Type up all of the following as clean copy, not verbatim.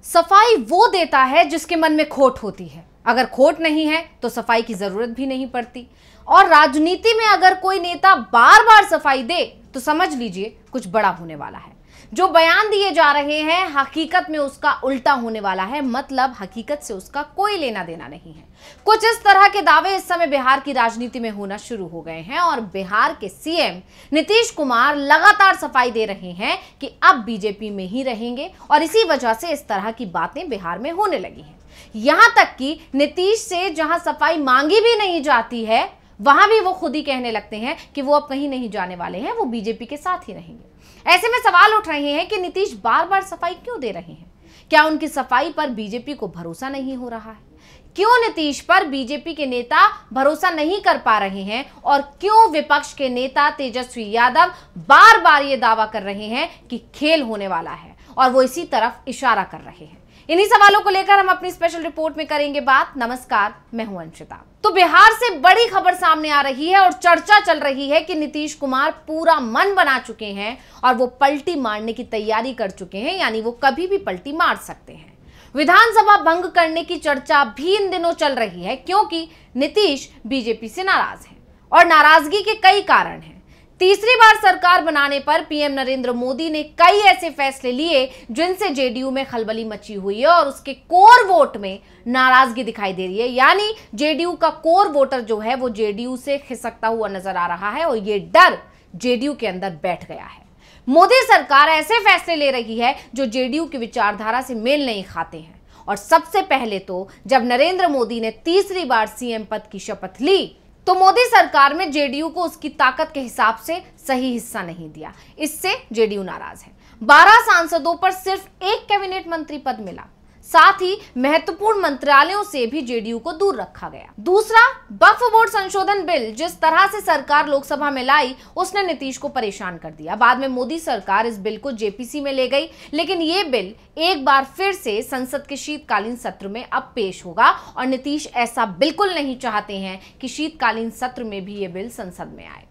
सफाई वो देता है जिसके मन में खोट होती है। अगर खोट नहीं है तो सफाई की जरूरत भी नहीं पड़ती। और राजनीति में अगर कोई नेता बार बार सफाई दे तो समझ लीजिए कुछ बड़ा होने वाला है। जो बयान दिए जा रहे हैं हकीकत में उसका उल्टा होने वाला है, मतलब हकीकत से उसका कोई लेना देना नहीं है। कुछ इस तरह के दावे इस समय बिहार की राजनीति में होना शुरू हो गए हैं और बिहार के सीएम नीतीश कुमार लगातार सफाई दे रहे हैं कि अब बीजेपी में ही रहेंगे और इसी वजह से इस तरह की बातें बिहार में होने लगी हैं। यहां तक कि नीतीश से जहां सफाई मांगी भी नहीं जाती है वहां भी वो खुद ही कहने लगते हैं कि वो अब कहीं नहीं जाने वाले हैं, वो बीजेपी के साथ ही रहेंगे। ऐसे में सवाल उठ रहे हैं कि नीतीश बार बार सफाई क्यों दे रहे हैं? क्या उनकी सफाई पर बीजेपी को भरोसा नहीं हो रहा है? क्यों नीतीश पर बीजेपी के नेता भरोसा नहीं कर पा रहे हैं? और क्यों विपक्ष के नेता तेजस्वी यादव बार बार ये दावा कर रहे हैं कि खेल होने वाला है और वो इसी तरफ इशारा कर रहे हैं? इन्हीं सवालों को लेकर हम अपनी स्पेशल रिपोर्ट में करेंगे बात। नमस्कार, मैं हूं अंशिता। तो बिहार से बड़ी खबर सामने आ रही है और चर्चा चल रही है कि नीतीश कुमार पूरा मन बना चुके हैं और वो पलटी मारने की तैयारी कर चुके हैं, यानी वो कभी भी पलटी मार सकते हैं। विधानसभा भंग करने की चर्चा भी इन दिनों चल रही है क्योंकि नीतीश बीजेपी से नाराज हैं और नाराजगी के कई कारण हैं। तीसरी बार सरकार बनाने पर पीएम नरेंद्र मोदी ने कई ऐसे फैसले लिए जिनसे जेडीयू में खलबली मची हुई है और उसके कोर वोट में नाराजगी दिखाई दे रही है। यानी जेडीयू का कोर वोटर जो है वो जेडीयू से खिसकता हुआ नजर आ रहा है और ये डर जेडीयू के अंदर बैठ गया है। मोदी सरकार ऐसे फैसले ले रही है जो जेडीयू की विचारधारा से मेल नहीं खाते हैं। और सबसे पहले तो जब नरेंद्र मोदी ने तीसरी बार सीएम पद की शपथ ली तो मोदी सरकार में जेडीयू को उसकी ताकत के हिसाब से सही हिस्सा नहीं दिया। इससे जेडीयू नाराज है। 12 सांसदों पर सिर्फ एक कैबिनेट मंत्री पद मिला, साथ ही महत्वपूर्ण मंत्रालयों से भी जेडीयू को दूर रखा गया। दूसरा, वक्फ बोर्ड संशोधन बिल जिस तरह से सरकार लोकसभा में लाई उसने नीतीश को परेशान कर दिया। बाद में मोदी सरकार इस बिल को जेपीसी में ले गई, लेकिन ये बिल एक बार फिर से संसद के शीतकालीन सत्र में अब पेश होगा और नीतीश ऐसा बिल्कुल नहीं चाहते हैं कि शीतकालीन सत्र में भी ये बिल संसद में आए।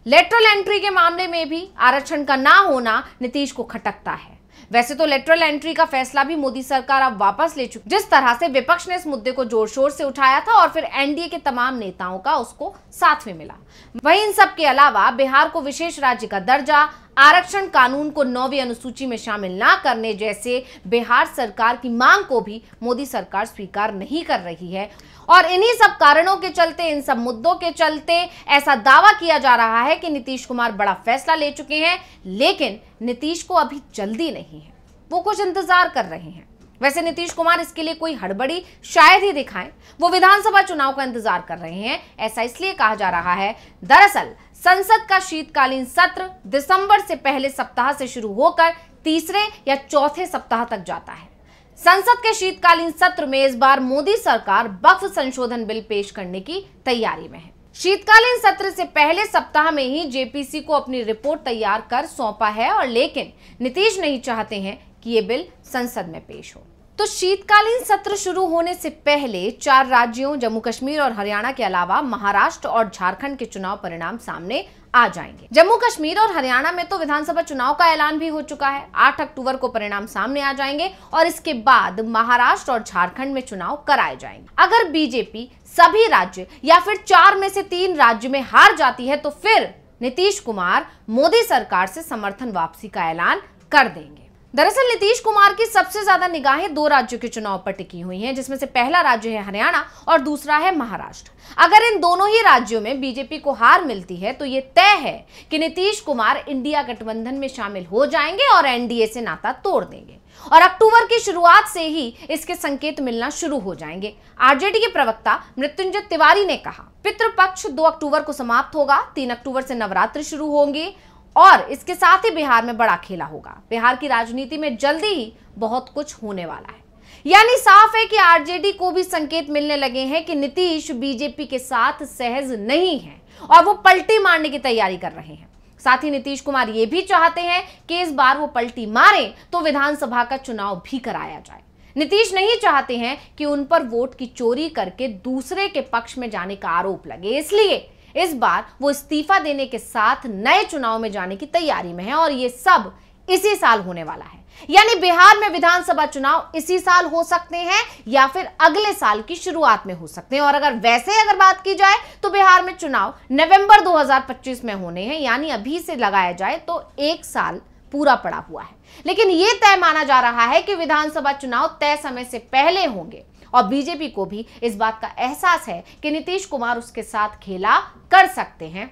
लेटरल एंट्री के मामले में भी आरक्षण का ना होना नीतीश को खटकता है। वैसे तो लेटरल एंट्री का फैसला भी मोदी सरकार अब वापस ले चुकी। जिस तरह से विपक्ष ने इस मुद्दे को जोर शोर से उठाया था और फिर एनडीए के तमाम नेताओं का उसको साथ में मिला। वहीं इन सब के अलावा बिहार को विशेष राज्य का दर्जा, आरक्षण कानून को 9वीं अनुसूची में शामिल ना करने जैसे बिहार सरकार की मांग को भी मोदी सरकार स्वीकार नहीं कर रही है। और इन्हीं सब कारणों के चलते, इन सब मुद्दों के चलते ऐसा दावा किया जा रहा है कि नीतीश कुमार बड़ा फैसला ले चुके हैं, लेकिन नीतीश को अभी जल्दी नहीं है, वो कुछ इंतजार कर रहे हैं। वैसे नीतीश कुमार इसके लिए कोई हड़बड़ी शायद ही दिखाएं, वो विधानसभा चुनाव का इंतजार कर रहे हैं। ऐसा इसलिए कहा जा रहा है, दरअसल संसद का शीतकालीन सत्र दिसंबर से पहले सप्ताह से शुरू होकर तीसरे या चौथे सप्ताह तक जाता है। संसद के शीतकालीन सत्र में इस बार मोदी सरकार वक्फ संशोधन बिल पेश करने की तैयारी में है। शीतकालीन सत्र से पहले सप्ताह में ही जेपीसी को अपनी रिपोर्ट तैयार कर सौंपा है और लेकिन नीतीश नहीं चाहते हैं कि ये बिल संसद में पेश हो। तो शीतकालीन सत्र शुरू होने से पहले 4 राज्यों जम्मू कश्मीर और हरियाणा के अलावा महाराष्ट्र और झारखंड के चुनाव परिणाम सामने आ जाएंगे। जम्मू कश्मीर और हरियाणा में तो विधानसभा चुनाव का ऐलान भी हो चुका है। 8 अक्टूबर को परिणाम सामने आ जाएंगे और इसके बाद महाराष्ट्र और झारखंड में चुनाव कराए जाएंगे। अगर बीजेपी सभी राज्य या फिर 4 में से 3 राज्य में हार जाती है तो फिर नीतीश कुमार मोदी सरकार से समर्थन वापसी का ऐलान कर देंगे। दरअसल नीतीश कुमार की सबसे ज्यादा निगाहें 2 राज्यों के चुनाव पर टिकी हुई हैं, जिसमें से पहला राज्य है हरियाणा और दूसरा है महाराष्ट्र। अगर इन दोनों ही राज्यों में बीजेपी को हार मिलती है तो ये तय है कि नीतीश कुमार इंडिया गठबंधन में शामिल हो जाएंगे और एनडीए से नाता तोड़ देंगे और अक्टूबर की शुरुआत से ही इसके संकेत मिलना शुरू हो जाएंगे। आरजेडी के प्रवक्ता मृत्युंजय तिवारी ने कहा, पितृपक्ष 2 अक्टूबर को समाप्त होगा, 3 अक्टूबर से नवरात्रि शुरू होंगे और इसके साथ ही बिहार में बड़ा खेला होगा। बिहार की राजनीति में जल्दी ही बहुत कुछ होने वाला है। यानी साफ है कि आरजेडी को भी संकेत मिलने लगे हैं कि नीतीश बीजेपी के साथ सहज नहीं है और वो पलटी मारने की तैयारी कर रहे हैं। साथ ही नीतीश कुमार ये भी चाहते हैं कि इस बार वो पलटी मारें तो विधानसभा का चुनाव भी कराया जाए। नीतीश नहीं चाहते हैं कि उन पर वोट की चोरी करके दूसरे के पक्ष में जाने का आरोप लगे, इसलिए इस बार वो इस्तीफा देने के साथ नए चुनाव में जाने की तैयारी में है और ये सब इसी साल होने वाला है। यानी बिहार में विधानसभा चुनाव इसी साल हो सकते हैं या फिर अगले साल की शुरुआत में हो सकते हैं। और अगर वैसे अगर बात की जाए तो बिहार में चुनाव नवंबर 2025 में होने हैं, यानी अभी से लगाया जाए तो 1 साल पूरा पड़ा हुआ है। लेकिन यह तय माना जा रहा है कि विधानसभा चुनाव तय समय से पहले होंगे और बीजेपी को भी इस बात का एहसास है कि नीतीश कुमार उसके साथ खेला कर सकते हैं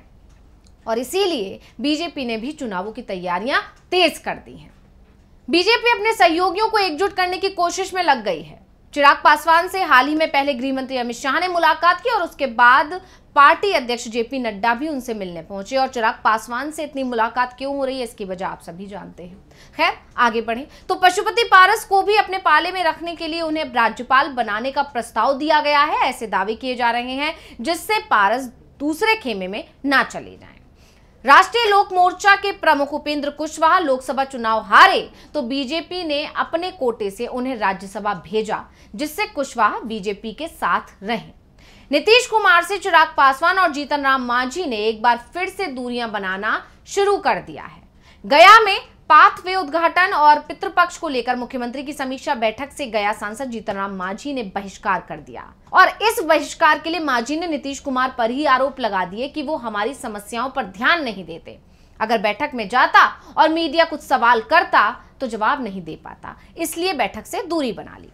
और इसीलिए बीजेपी ने भी चुनावों की तैयारियां तेज कर दी हैं। बीजेपी अपने सहयोगियों को एकजुट करने की कोशिश में लग गई है। चिराग पासवान से हाल ही में पहले गृह मंत्री अमित शाह ने मुलाकात की और उसके बाद पार्टी अध्यक्ष जेपी नड्डा भी उनसे मिलने पहुंचे। और चिराग पासवान से इतनी मुलाकात क्यों हो रही है, इसकी वजह आप सभी जानते हैं। खैर आगे बढ़े तो पशुपति पारस को भी अपने पाले में रखने के लिए उन्हें राज्यपाल बनाने का प्रस्ताव दिया गया है, ऐसे दावे किए जा रहे हैं, जिससे पारस दूसरे खेमे में ना चले जाएं। राष्ट्रीय लोक मोर्चा के प्रमुख उपेंद्र कुशवाहा लोकसभा चुनाव हारे तो बीजेपी ने अपने कोटे से उन्हें राज्यसभा भेजा, जिससे कुशवाहा बीजेपी के साथ रहे। नीतीश कुमार से चिराग पासवान और जीतन राम मांझी ने एक बार फिर से दूरियां बनाना शुरू कर दिया है। गया में पाथवे उद्घाटन और पितृपक्ष को लेकर मुख्यमंत्री की समीक्षा बैठक से गया सांसद जीतन राम मांझी ने बहिष्कार कर दिया और इस बहिष्कार के लिए मांझी ने नीतीश कुमार पर ही आरोप लगा दिए कि वो हमारी समस्याओं पर ध्यान नहीं देते। अगर बैठक में जाता और मीडिया कुछ सवाल करता तो जवाब नहीं दे पाता, इसलिए बैठक से दूरी बना ली।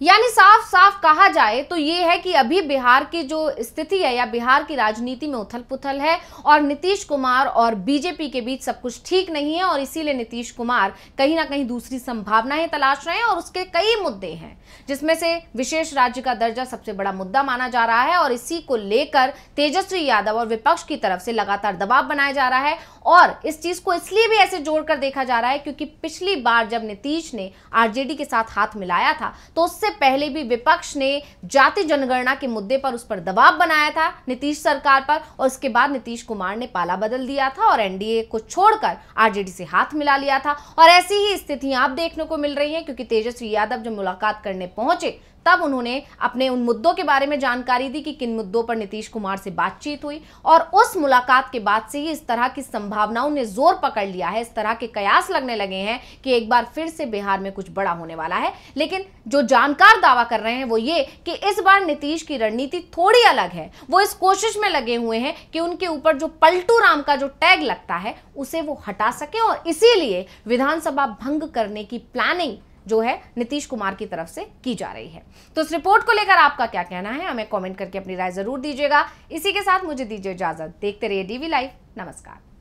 यानी साफ साफ कहा जाए तो ये है कि अभी बिहार की जो स्थिति है या बिहार की राजनीति में उथल पुथल है और नीतीश कुमार और बीजेपी के बीच सब कुछ ठीक नहीं है और इसीलिए नीतीश कुमार कहीं ना कहीं दूसरी संभावनाएं तलाश रहे हैं और उसके कई मुद्दे हैं, जिसमें से विशेष राज्य का दर्जा सबसे बड़ा मुद्दा माना जा रहा है और इसी को लेकर तेजस्वी यादव और विपक्ष की तरफ से लगातार दबाव बनाया जा रहा है। और इस चीज को इसलिए भी ऐसे जोड़कर देखा जा रहा है क्योंकि पिछली बार जब नीतीश ने आरजेडी के साथ हाथ मिलाया था तो उससे पहले भी विपक्ष ने जाति जनगणना के मुद्दे पर उस पर दबाव बनाया था नीतीश सरकार पर और उसके बाद नीतीश कुमार ने पाला बदल दिया था और एनडीए को छोड़कर आरजेडी से हाथ मिला लिया था। और ऐसी ही स्थितियां आप देखने को मिल रही हैं क्योंकि तेजस्वी यादव जब मुलाकात करने पहुंचे तब उन्होंने अपने उन मुद्दों के बारे में जानकारी दी कि किन मुद्दों पर नीतीश कुमार से बातचीत हुई और उस मुलाकात के बाद से ही इस तरह की संभावनाओं ने जोर पकड़ लिया है, इस तरह के कयास लगने लगे हैं कि एक बार फिर से बिहार में कुछ बड़ा होने वाला है। लेकिन जो जानकार दावा कर रहे हैं वो ये कि इस बार नीतीश की रणनीति थोड़ी अलग है। वो इस कोशिश में लगे हुए हैं कि उनके ऊपर जो पलटू राम का जो टैग लगता है उसे वो हटा सके और इसीलिए विधानसभा भंग करने की प्लानिंग जो है नीतीश कुमार की तरफ से की जा रही है। तो इस रिपोर्ट को लेकर आपका क्या कहना है, हमें कमेंट करके अपनी राय जरूर दीजिएगा। इसी के साथ मुझे दीजिए इजाजत। देखते रहिए डीवी लाइव। नमस्कार।